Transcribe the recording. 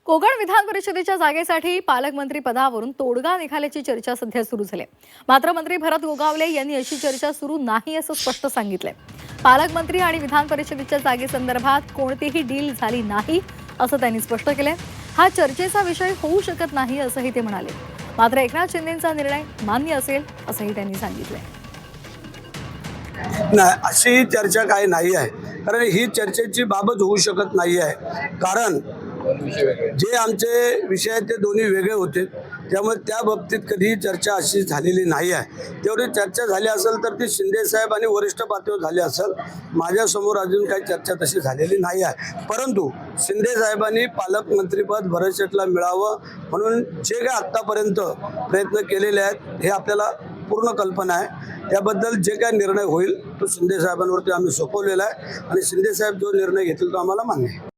कोकण विधान परिषदेच्या जागेसाठी पालकमंत्री पदावरून तोडगा निघाल्याची चर्चा सध्या सुरू झाली आहे। मात्र मंत्री भरत गोगावले यांनी अशी चर्चा सुरू नाही असं स्पष्ट सांगितलंय। पालकमंत्री आणि विधान परिषदेच्या जागेसंदर्भात कोणतीही डील झाली नाही असं त्यांनी स्पष्ट केलंय। हा चर्चेचा विषय होऊ शकत नाही असंही ते म्हणाले। मात्र एकनाथ शिंदेंचा निर्णय मान्य असेल असंही त्यांनी सांगितलंय। नाही, अशी चर्चा काही नाही आहे, कारण ही चर्चेची बाबत होऊ शकत नाही आहे। कारण जे आमचे विषय आहेत ते दोन्ही वेगळे होते, त्यामुळे त्या बाबतीत कधीही चर्चा अशी झालेली नाही आहे। तेवढी चर्चा झाली असेल तर ती शिंदे साहेब आणि वरिष्ठ पातळीवर झाली असेल। माझ्यासमोर अजून काही चर्चा तशी झालेली नाही आहे, परंतु शिंदे साहेबांनी पालकमंत्रीपद भरत शेठला मिळावं म्हणून जे काही आत्तापर्यंत प्रयत्न केलेले आहेत हे आपल्याला पूर्ण कल्पना आहे। त्याबद्दल जे काही निर्णय होईल तो शिंदे साहेबांवरती आम्ही सोपवलेला आहे आणि शिंदे साहेब जो निर्णय घेतील तो आम्हाला मान्य आहे।